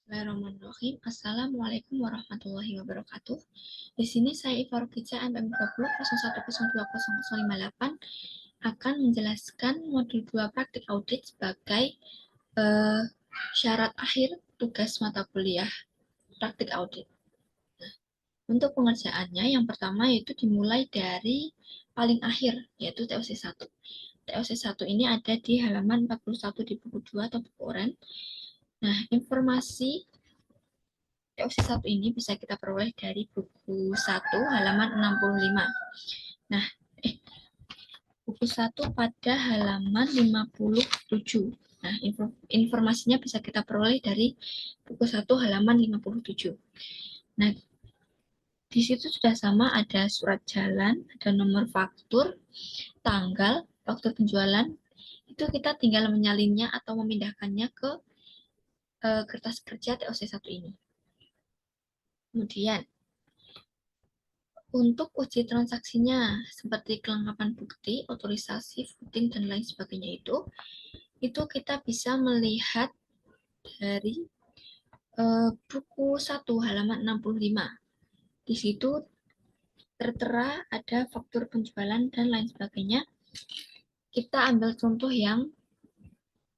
Bismillahirrahmanirrahim. Assalamualaikum warahmatullahi wabarakatuh. Di sini saya Iva Rukica MM 20 01020058 akan menjelaskan modul 2 praktik audit sebagai syarat akhir tugas mata kuliah praktik audit. Nah, untuk pengerjaannya yang pertama yaitu dimulai dari paling akhir yaitu TOC 1. TOC 1 ini ada di halaman 41 di buku 2 atau buku oren. Nah, informasi TOC 1 ini bisa kita peroleh dari buku 1 halaman 65. Nah, buku 1 pada halaman 57. Nah, informasinya bisa kita peroleh dari buku 1 halaman 57. Nah, di situ sudah sama ada surat jalan, ada nomor faktur, tanggal, faktur penjualan. Itu kita tinggal menyalinnya atau memindahkannya ke kertas kerja TOC 1 ini. Kemudian, untuk uji transaksinya, seperti kelengkapan bukti, otorisasi, footing, dan lain sebagainya itu kita bisa melihat dari buku 1 halaman 65. Di situ tertera ada faktur penjualan dan lain sebagainya. Kita ambil contoh yang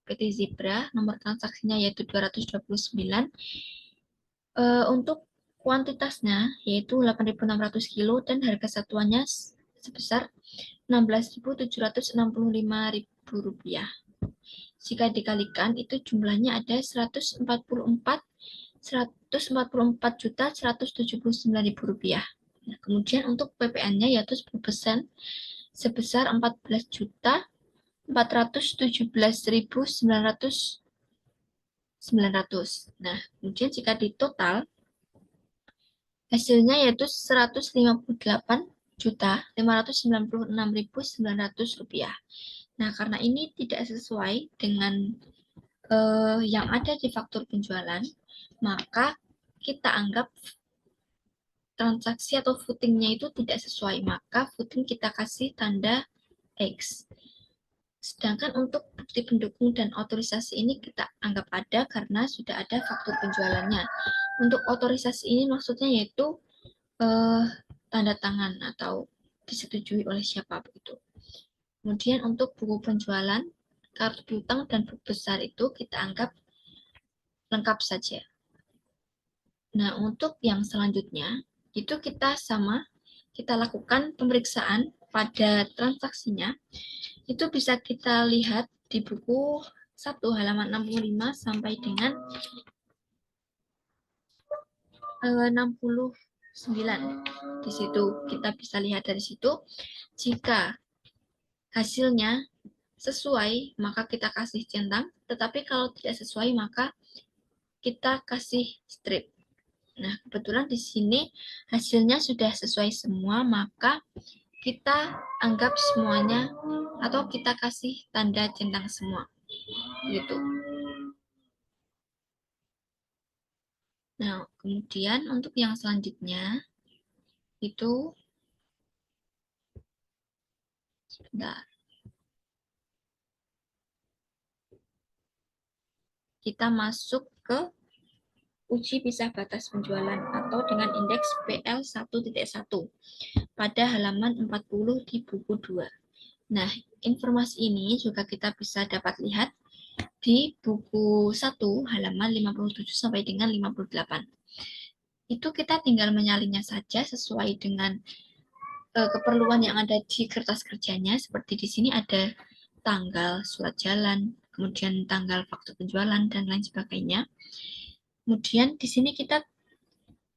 PT Zebra, nomor transaksinya yaitu 229. Untuk kuantitasnya yaitu 8.600 kilo dan harga satuannya sebesar Rp16.765.000. Jika dikalikan itu jumlahnya ada 144.179.000 rupiah. Nah, kemudian untuk PPN-nya yaitu 10% sebesar 14.417.900. Nah, kemudian jika ditotal hasilnya yaitu 158.596.900 rupiah. Nah, karena ini tidak sesuai dengan yang ada di faktur penjualan, maka kita anggap transaksi atau footingnya itu tidak sesuai, maka footing kita kasih tanda X. Sedangkan untuk bukti pendukung dan otorisasi ini kita anggap ada karena sudah ada faktur penjualannya. Untuk otorisasi ini maksudnya yaitu tanda tangan atau disetujui oleh siapa begitu. Kemudian untuk buku penjualan, kartu piutang dan buku besar itu kita anggap lengkap saja. Nah, untuk yang selanjutnya itu kita lakukan pemeriksaan pada transaksinya. Itu bisa kita lihat di buku 1 halaman 65 sampai dengan 69. Di situ kita bisa lihat dari situ jika hasilnya sesuai maka kita kasih centang, tetapi kalau tidak sesuai maka kita kasih strip. Nah, kebetulan di sini hasilnya sudah sesuai semua, maka kita anggap semuanya atau kita kasih tanda centang semua. Gitu. Nah, kemudian untuk yang selanjutnya itu sebentar. Kita masuk ke uji pisah batas penjualan atau dengan indeks PL 1.1 pada halaman 40 di buku 2. Nah, informasi ini juga kita bisa dapat lihat di buku 1 halaman 57 sampai dengan 58. Itu kita tinggal menyalinnya saja sesuai dengan keperluan yang ada di kertas kerjanya. Seperti di sini ada tanggal surat jalan, kemudian tanggal faktur penjualan, dan lain sebagainya. Kemudian di sini kita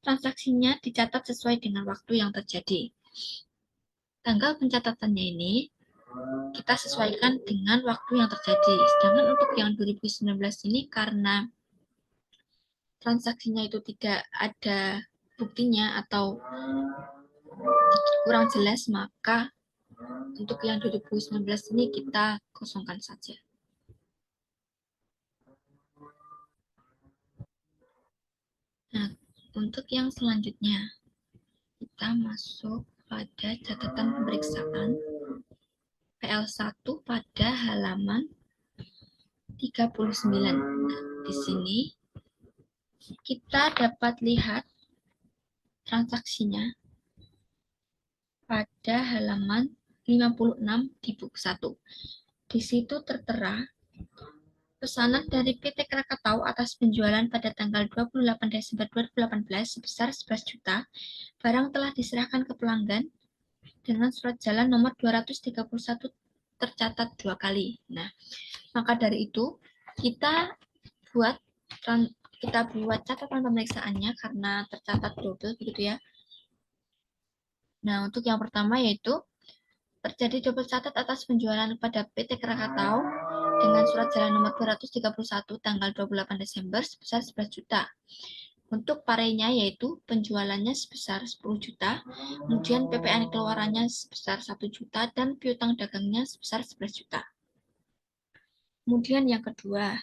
transaksinya dicatat sesuai dengan waktu yang terjadi. Tanggal pencatatannya ini kita sesuaikan dengan waktu yang terjadi. Sedangkan untuk yang 2019 ini karena transaksinya itu tidak ada buktinya atau kurang jelas, maka untuk yang 2019 ini kita kosongkan saja. Nah, untuk yang selanjutnya, kita masuk pada catatan pemeriksaan PL1 pada halaman 39. Nah, di sini kita dapat lihat transaksinya pada halaman 56 di buku 1. Di situ tertera pesanan dari PT Krakatau atas penjualan pada tanggal 28 Desember 2018 sebesar 11 juta. Barang telah diserahkan ke pelanggan dengan surat jalan nomor 231 tercatat 2 kali. Nah, maka dari itu kita buat catatan pemeriksaannya karena tercatat double begitu ya. Nah, untuk yang pertama yaitu terjadi double catat atas penjualan kepada PT Krakatau dengan surat jalan nomor 231 tanggal 28 Desember sebesar 11 juta. Untuk parenya yaitu penjualannya sebesar 10 juta, kemudian PPN keluarannya sebesar 1 juta, dan piutang dagangnya sebesar 11 juta. Kemudian yang kedua,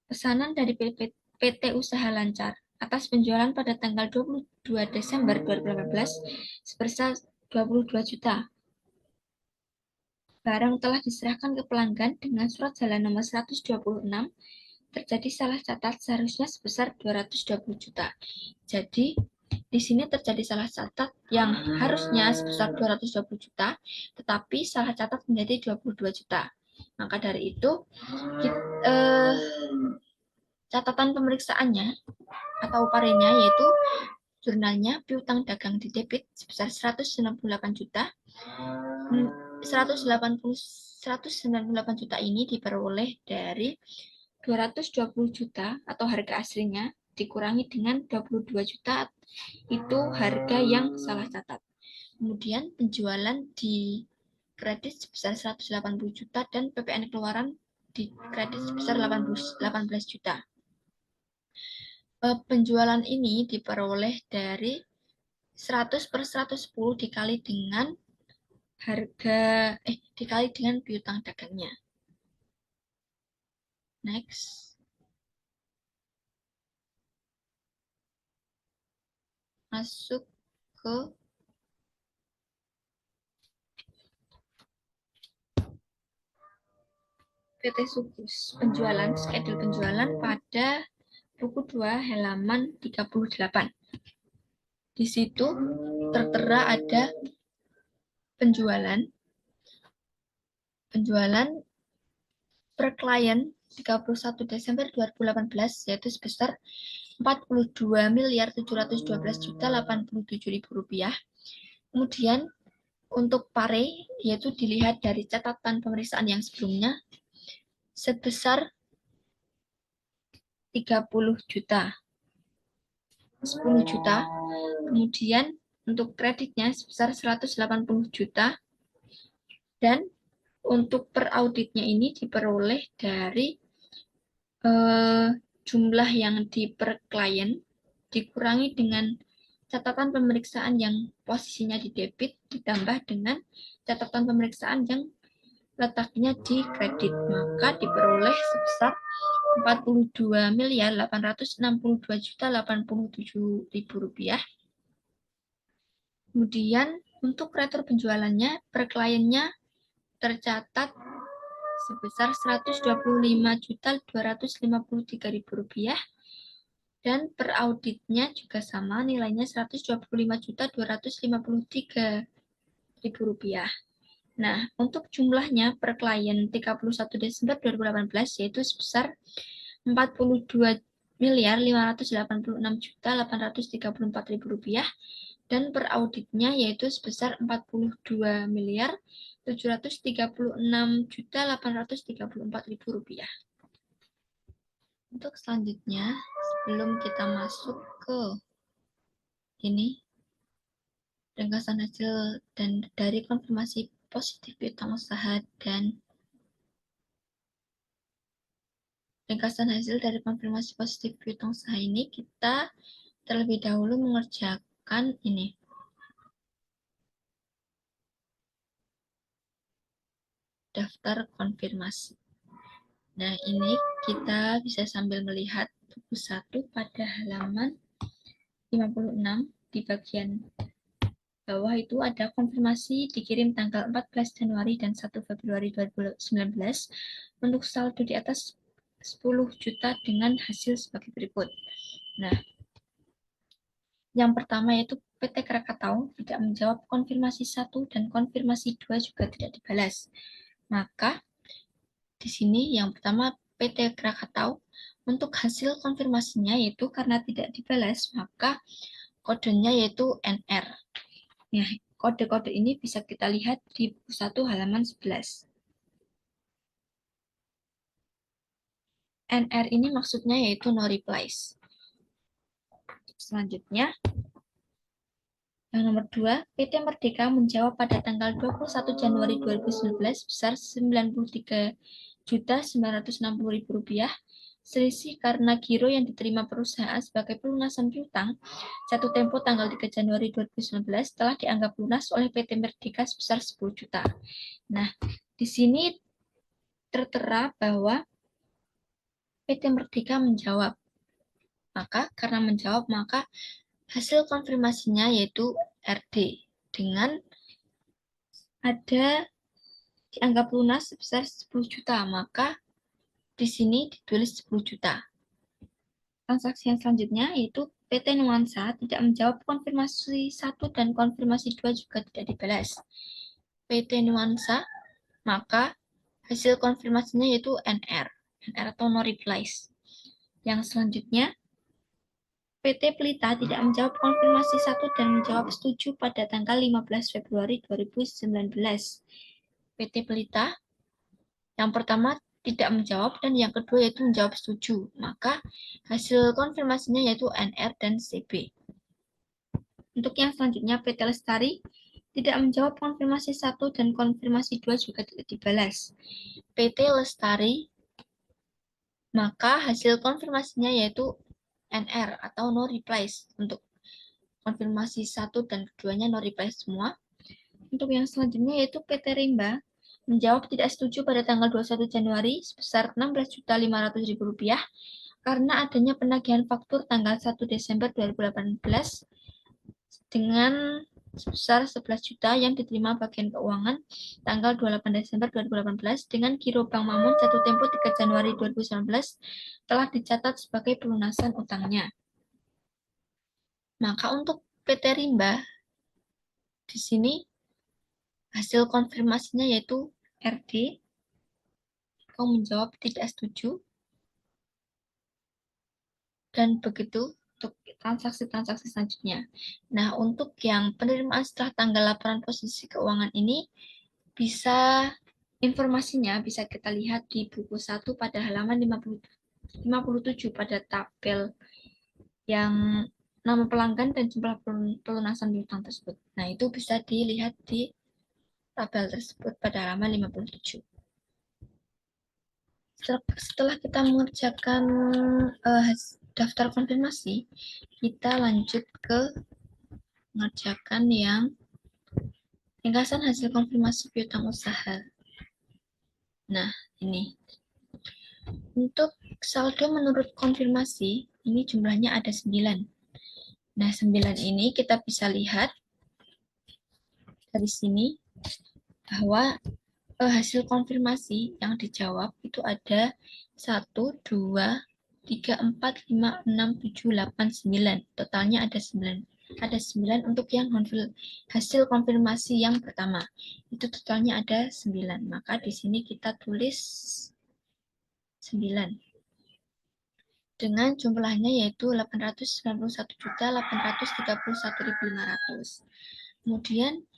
pesanan dari PT Usaha Lancar atas penjualan pada tanggal 22 Desember 2018 sebesar 22 juta. Barang telah diserahkan ke pelanggan dengan surat jalan nomor 126, terjadi salah catat seharusnya sebesar 220 juta. Jadi, di sini terjadi salah catat yang harusnya sebesar 220 juta, tetapi salah catat menjadi 22 juta. Maka dari itu, catatan pemeriksaannya atau parenya yaitu jurnalnya piutang dagang di debit sebesar 198 juta. 198 juta ini diperoleh dari 220 juta atau harga aslinya dikurangi dengan 22 juta itu harga yang salah catat. Kemudian penjualan di kredit sebesar 180 juta dan PPN keluaran di kredit sebesar 18 juta. Penjualan ini diperoleh dari 100 per 110 dikali dengan dikali dengan piutang dagangnya. Next. Masuk ke PT Sukus. Penjualan, schedule penjualan pada buku 2 halaman 38. Di situ tertera ada penjualan per klien 31 Desember 2018 yaitu sebesar 42.712.087.000 rupiah. Kemudian untuk pare yaitu dilihat dari catatan pemeriksaan yang sebelumnya sebesar 30 juta. 10 juta. Kemudian untuk kreditnya sebesar 180 juta. Dan untuk per auditnya ini diperoleh dari jumlah yang di per klien dikurangi dengan catatan pemeriksaan yang posisinya di debit ditambah dengan catatan pemeriksaan yang letaknya di kredit, maka diperoleh sebesar 42.862.087.000 rupiah. Kemudian untuk retur penjualannya per kliennya tercatat sebesar 125.253.000 rupiah dan per auditnya juga sama nilainya 125.253.000 rupiah. Nah, untuk jumlahnya per klien 31 Desember 2018 yaitu sebesar 42.586.834.000 rupiah dan per auditnya yaitu sebesar 42.736.834.000 rupiah. Untuk selanjutnya, sebelum kita masuk ke ini, ringkasan hasil dan dari konfirmasi positif piutang usaha dan ringkasan hasil dari konfirmasi positif piutang usaha ini, kita terlebih dahulu mengerjakan ini. Daftar konfirmasi. Nah, ini kita bisa sambil melihat buku 1 pada halaman 56 di bagian bawah itu ada konfirmasi dikirim tanggal 14 Januari dan 1 Februari 2019 untuk saldo di atas 10 juta dengan hasil sebagai berikut. Nah, yang pertama yaitu PT Krakatau tidak menjawab konfirmasi 1 dan konfirmasi 2 juga tidak dibalas. Maka di sini yang pertama PT Krakatau untuk hasil konfirmasinya yaitu karena tidak dibalas, maka kodenya yaitu NR. Nah, kode-kode ini bisa kita lihat di buku 1 halaman 11. NR ini maksudnya yaitu no replies. Selanjutnya, yang nomor 2, PT Merdeka menjawab pada tanggal 21 Januari 2019 besar Rp93.960.000. Selisih karena giro yang diterima perusahaan sebagai pelunasan piutang jatuh tempo tanggal 3 Januari 2019 telah dianggap lunas oleh PT Merdeka sebesar 10 juta. Nah, di sini tertera bahwa PT Merdeka menjawab. Maka karena menjawab, maka hasil konfirmasinya yaitu RD dengan ada dianggap lunas sebesar 10 juta, maka di sini ditulis 10 juta. Transaksi yang selanjutnya yaitu PT Nuansa tidak menjawab konfirmasi 1 dan konfirmasi 2 juga tidak dibalas. PT Nuansa, maka hasil konfirmasinya yaitu NR atau no replies. Yang selanjutnya, PT Pelita tidak menjawab konfirmasi 1 dan menjawab setuju pada tanggal 15 Februari 2019. PT Pelita yang pertama tidak menjawab dan yang kedua yaitu menjawab setuju. Maka hasil konfirmasinya yaitu NR dan CB. Untuk yang selanjutnya PT Lestari tidak menjawab konfirmasi 1 dan konfirmasi 2 juga tidak dibalas. PT Lestari maka hasil konfirmasinya yaitu NR atau no replies. Untuk konfirmasi 1 dan keduanya no replies semua. Untuk yang selanjutnya yaitu PT Rimba menjawab tidak setuju pada tanggal 21 Januari sebesar Rp16.500.000 karena adanya penagihan faktur tanggal 1 Desember 2018 dengan sebesar 11 juta yang diterima bagian keuangan tanggal 28 Desember 2018 dengan giro Bank Mamun jatuh tempo 3 Januari 2019 telah dicatat sebagai pelunasan utangnya. Maka untuk PT Rimba di sini hasil konfirmasinya yaitu RD atau menjawab tidak setuju. Dan begitu untuk transaksi-transaksi selanjutnya. Nah, untuk yang penerimaan setelah tanggal laporan posisi keuangan ini, bisa informasinya bisa kita lihat di buku 1 pada halaman 57 pada tabel yang nama pelanggan dan jumlah pelunasan piutang tersebut. Nah, itu bisa dilihat di tabel tersebut pada halaman 57. Setelah kita mengerjakan daftar konfirmasi, kita lanjut ke mengerjakan yang ringkasan hasil konfirmasi piutang usaha. Nah, ini. Untuk saldo menurut konfirmasi, ini jumlahnya ada 9. Nah, 9 ini kita bisa lihat dari sini bahwa hasil konfirmasi yang dijawab itu ada 1, 2, 3, 4, 5, 6, 7, 8, 9. Totalnya ada 9. Ada 9 untuk yang hasil konfirmasi yang pertama. Itu totalnya ada 9. Maka di sini kita tulis 9. Dengan jumlahnya yaitu 891.831.500. Kemudian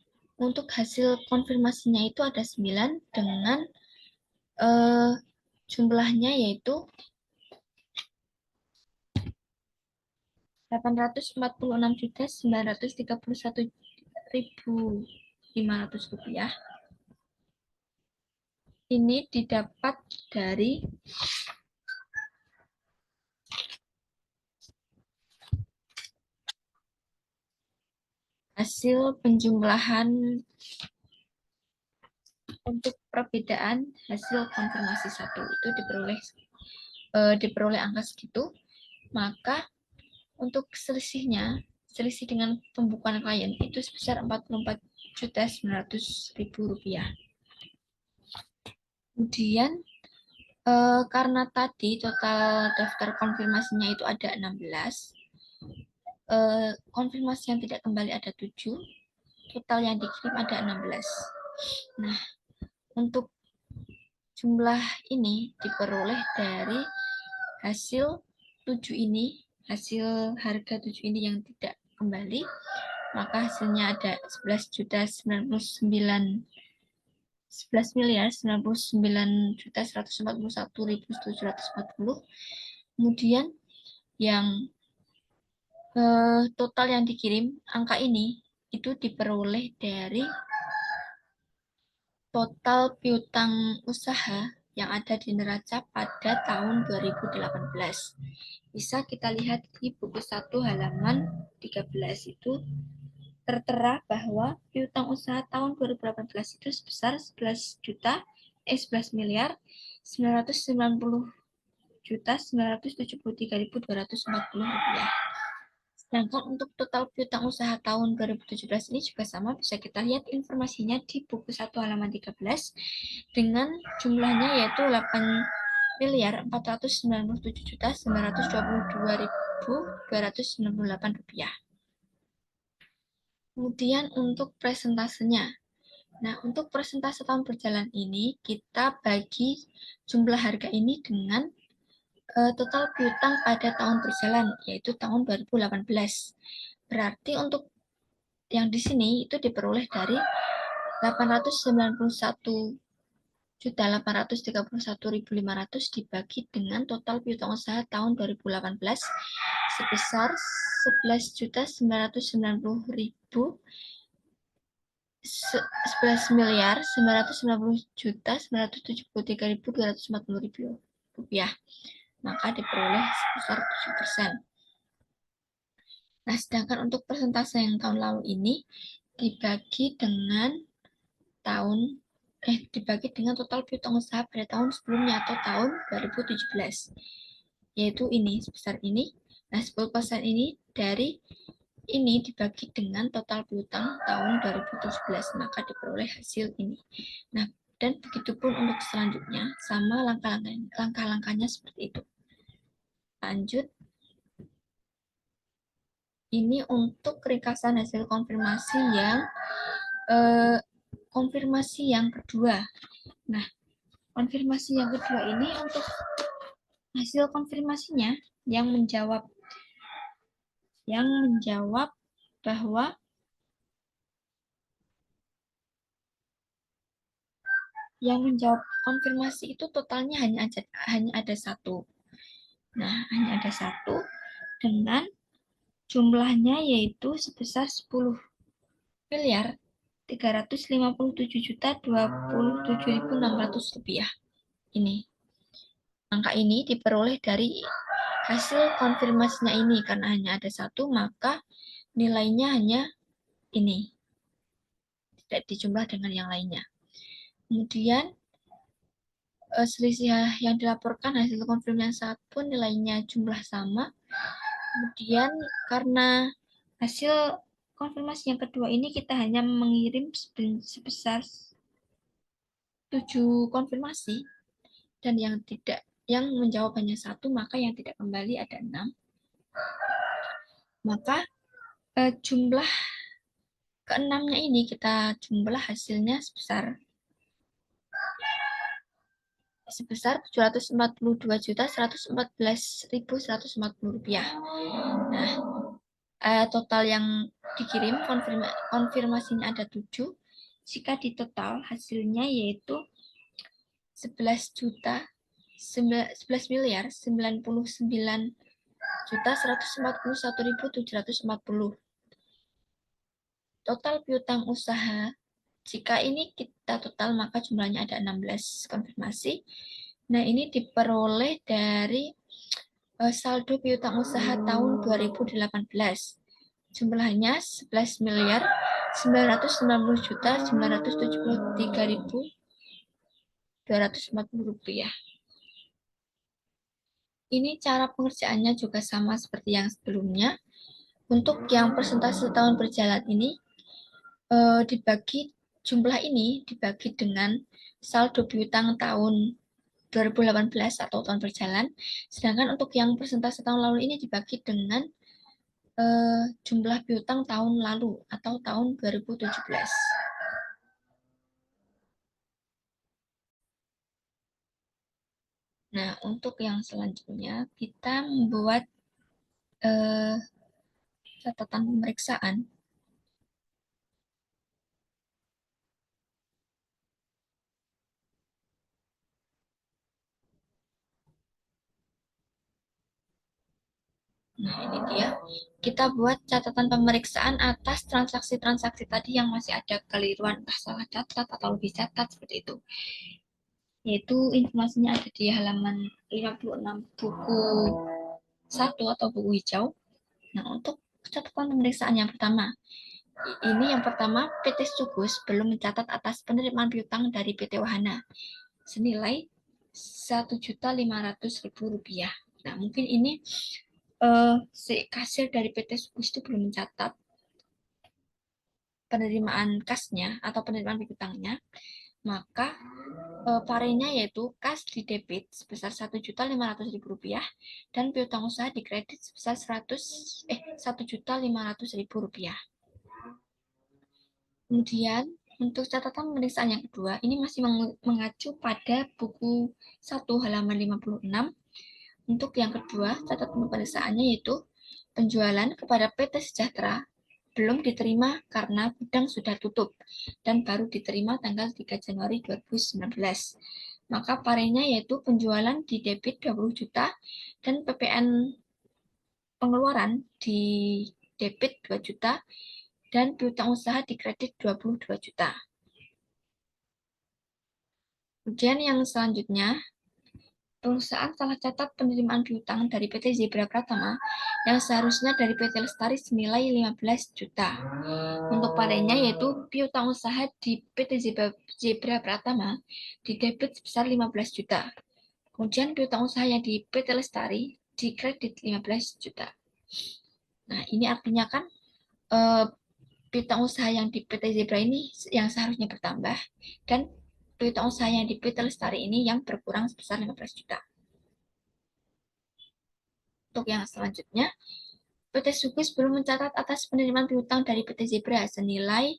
untuk hasil konfirmasinya itu ada 9 dengan jumlahnya yaitu 846.931.500 rupiah. Ini didapat dari hasil penjumlahan untuk perbedaan hasil konfirmasi 1 itu diperoleh angka segitu, maka untuk selisih dengan pembukuan klien itu sebesar Rp44.900.000. Kemudian Karena tadi total daftar konfirmasinya itu ada 16, konfirmasi yang tidak kembali ada 7, total yang dikirim ada 16. Nah, untuk jumlah ini diperoleh dari hasil 7 ini, hasil harga 7 ini yang tidak kembali, maka hasilnya ada 11.149.141.740. Kemudian yang total yang dikirim, angka ini itu diperoleh dari total piutang usaha yang ada di neraca pada tahun 2018. Bisa kita lihat di buku 1 halaman 13 itu tertera bahwa piutang usaha tahun 2018 itu sebesar 11 miliar 990.973.240 rupiah. Sedangkan untuk total piutang usaha tahun 2017 ini juga sama, bisa kita lihat informasinya di buku 1 halaman 13 dengan jumlahnya yaitu 8.497.922.298 rupiah. Kemudian untuk presentasenya. Nah, untuk persentase tahun berjalan ini kita bagi jumlah harga ini dengan total piutang pada tahun berjalan, yaitu tahun 2018. Berarti untuk yang di sini itu diperoleh dari 891.831.500 dibagi dengan total piutang usaha tahun 2018 sebesar 11.990.973.240 rupiah, maka diperoleh sebesar 7%. Nah, sedangkan untuk persentase yang tahun lalu ini dibagi dengan total piutang usaha pada tahun sebelumnya atau tahun 2017, yaitu ini sebesar ini. Nah, 10% ini dari ini dibagi dengan total piutang tahun 2017, maka diperoleh hasil ini. Nah, dan begitupun untuk selanjutnya, sama langkah-langkahnya seperti itu. Lanjut. Ini untuk ringkasan hasil konfirmasi yang kedua. Nah, konfirmasi yang kedua ini untuk hasil konfirmasinya yang menjawab bahwa konfirmasi itu totalnya hanya ada satu. Nah, hanya ada satu dengan jumlahnya yaitu sebesar 10.357.027.600 rupiah. Ini. Angka ini diperoleh dari hasil konfirmasinya ini. Karena hanya ada satu, maka nilainya hanya ini. Tidak dijumlah dengan yang lainnya. Kemudian, selisih yang dilaporkan hasil konfirmasi yang satu pun nilainya jumlah sama. Kemudian karena hasil konfirmasi yang kedua ini kita hanya mengirim sebesar 7 konfirmasi dan yang menjawab hanya satu, maka yang tidak kembali ada 6. Maka jumlah keenamnya ini kita jumlah hasilnya sebesar 742.114.140 rupiah. Nah, total yang dikirim konfirmasinya ada 7. Jika di total hasilnya yaitu 11.999.141.740. Total piutang usaha, jika ini kita total maka jumlahnya ada 16 konfirmasi. Nah, ini diperoleh dari saldo piutang usaha tahun 2018. Jumlahnya 11.990.973.240 rupiah. Ini cara pengerjaannya juga sama seperti yang sebelumnya. Untuk yang persentase tahun berjalan ini, jumlah ini dibagi dengan saldo piutang tahun 2018 atau tahun berjalan, sedangkan untuk yang persentase tahun lalu ini dibagi dengan jumlah piutang tahun lalu atau tahun 2017. Nah, untuk yang selanjutnya kita membuat catatan pemeriksaan. Nah, ini dia. Kita buat catatan pemeriksaan atas transaksi-transaksi tadi yang masih ada keliruan, entah salah catat atau lebih catat, seperti itu. Yaitu informasinya ada di halaman 56 buku 1 atau buku hijau. Nah, untuk catatan pemeriksaan yang pertama, yang pertama, PT Sugus belum mencatat atas penerimaan piutang dari PT Wahana senilai Rp1.500.000. Nah, mungkin ini si kasir dari PT Sugus itu belum mencatat penerimaan kasnya atau penerimaan piutangnya, maka parenya yaitu kas di debit sebesar Rp1.500.000 dan piutang usaha dikredit sebesar Rp1.500.000. Kemudian untuk catatan pemeriksaan yang kedua, ini masih mengacu pada buku 1 halaman 56. Untuk yang kedua, catatan pemeriksaannya yaitu penjualan kepada PT Sejahtera belum diterima karena gudang sudah tutup dan baru diterima tanggal 3 Januari 2019. Maka parenya yaitu penjualan di debit 20 juta dan PPN pengeluaran di debit 2 juta dan piutang usaha di kredit 22 juta. Kemudian yang selanjutnya, perusahaan salah catat penerimaan piutang dari PT Zebra Pratama yang seharusnya dari PT Lestari senilai 15 juta. Untuk parenya yaitu piutang usaha di PT Zebra Pratama di debit sebesar 15 juta. Kemudian piutang usaha yang di PT Lestari di kredit 15 juta. Nah, ini artinya kan piutang usaha yang di PT Zebra ini yang seharusnya bertambah dan piutang usaha yang di PT Lestari ini yang berkurang sebesar 15 juta. Untuk yang selanjutnya, PT Sugus belum mencatat atas penerimaan piutang dari PT Zebra senilai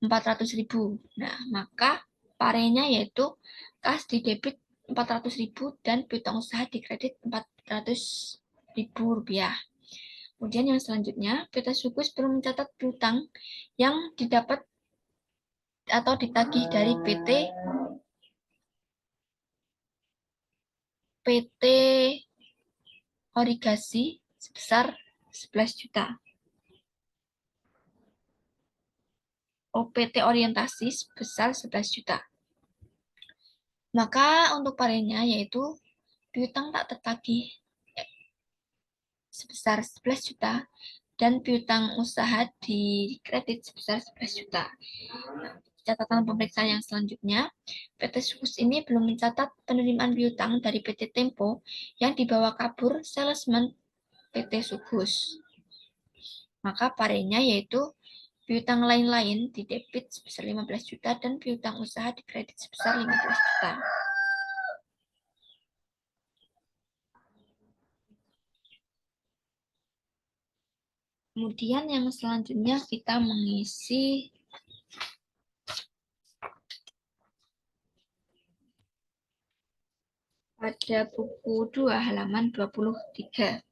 400.000. Nah, maka parenya yaitu kas di debit 400.000 dan piutang usaha di kredit Rp400.000. Kemudian yang selanjutnya, PT Sugus belum mencatat piutang yang didapat atau ditagih dari PT Origasi sebesar 11 juta. PT Orientasi sebesar 11 juta. Maka untuk parenya yaitu piutang tak tertagih sebesar 11 juta dan piutang usaha di kredit sebesar 11 juta. Catatan pemeriksaan yang selanjutnya, PT Sugus ini belum mencatat penerimaan piutang dari PT Tempo yang dibawa kabur salesman PT Sugus. Maka parenya yaitu piutang lain-lain di debit sebesar 15 juta dan piutang usaha di kredit sebesar 15 juta. Kemudian yang selanjutnya kita mengisi pada buku 2 halaman 23.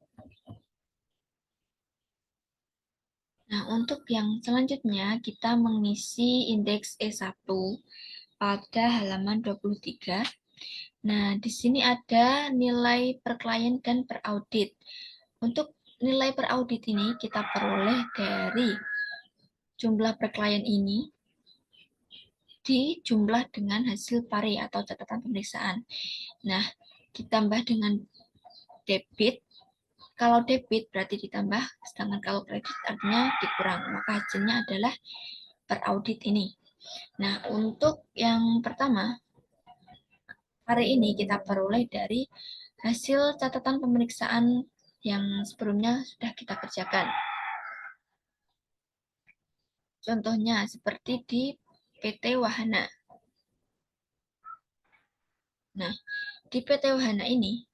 Nah, untuk yang selanjutnya kita mengisi indeks E1 pada halaman 23. Nah, di sini ada nilai per klien dan per audit. Untuk nilai per audit ini kita peroleh dari jumlah per klien ini dijumlah dengan hasil pare atau catatan pemeriksaan. Nah, ditambah dengan debit. Kalau debit berarti ditambah, sedangkan kalau kredit artinya dikurang. Maka hasilnya adalah per audit ini. Nah, untuk yang pertama, hari ini kita peroleh dari hasil catatan pemeriksaan yang sebelumnya sudah kita kerjakan. Contohnya seperti di PT Wahana. Nah, di PT Wahana ini,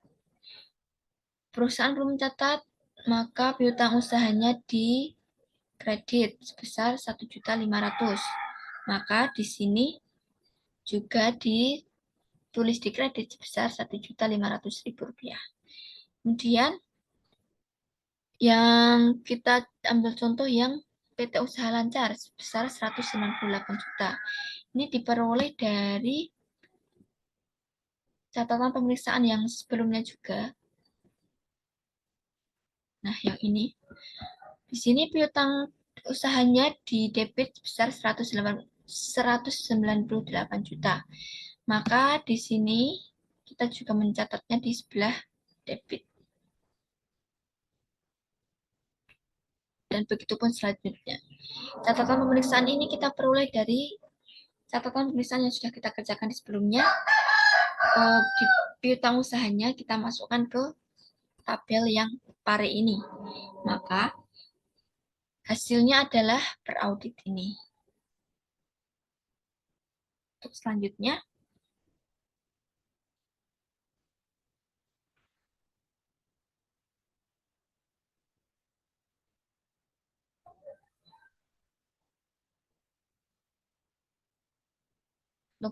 perusahaan belum mencatat, maka piutang usahanya di kredit sebesar 1.500.000. Maka di sini juga ditulis di kredit sebesar 1.500.000 rupiah. Kemudian yang kita ambil contoh yang PT Usaha Lancar sebesar 198 juta. Ini diperoleh dari catatan pemeriksaan yang sebelumnya juga. Nah, yang ini. Di sini piutang usahanya di debit sebesar 198 juta. Maka di sini kita juga mencatatnya di sebelah debit. Dan begitu pun selanjutnya. Catatan pemeriksaan ini kita peroleh dari catatan pemeriksaan yang sudah kita kerjakan di sebelumnya. Di piutang usahanya kita masukkan ke tabel yang pare ini. Maka hasilnya adalah per audit ini. Untuk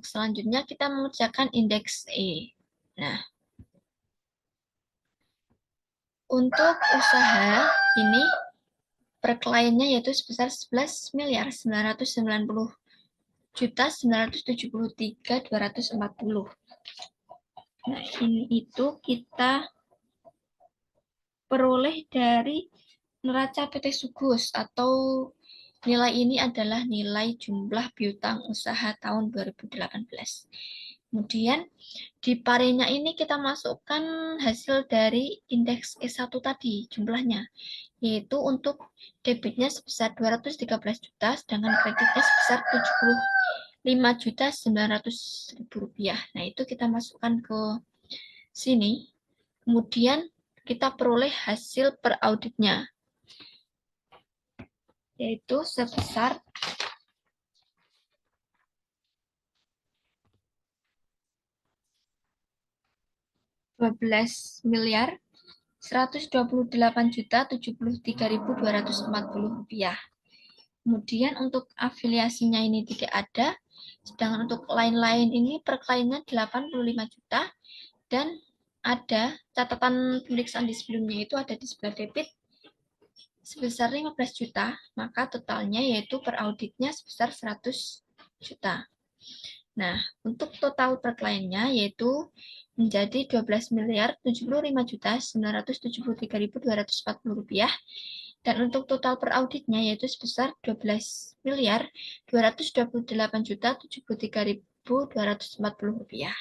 selanjutnya, kita mengerjakan indeks E. Nah, untuk usaha ini per kliennya yaitu sebesar 11.990.973.240. Nah, ini itu kita peroleh dari neraca PT Sugus atau nilai ini adalah nilai jumlah piutang usaha tahun 2018. Kemudian di parenya ini kita masukkan hasil dari indeks E1 tadi jumlahnya, yaitu untuk debitnya sebesar 213 juta, sedangkan kreditnya sebesar 75.900.000 rupiah. Nah, itu kita masukkan ke sini. Kemudian kita peroleh hasil per auditnya, yaitu sebesar 12.128.073.240 rupiah. Kemudian untuk afiliasinya ini tidak ada, sedangkan untuk lain-lain ini per kliennya 85 juta, dan ada catatan pemeriksaan di sebelumnya itu ada di sebelah debit sebesar 15 juta, maka totalnya yaitu per auditnya sebesar 100 juta. Nah, untuk total per kliennya yaitu menjadi 12.075.973.240 rupiah, dan untuk total per auditnya yaitu sebesar 12.228.073.240 rupiah.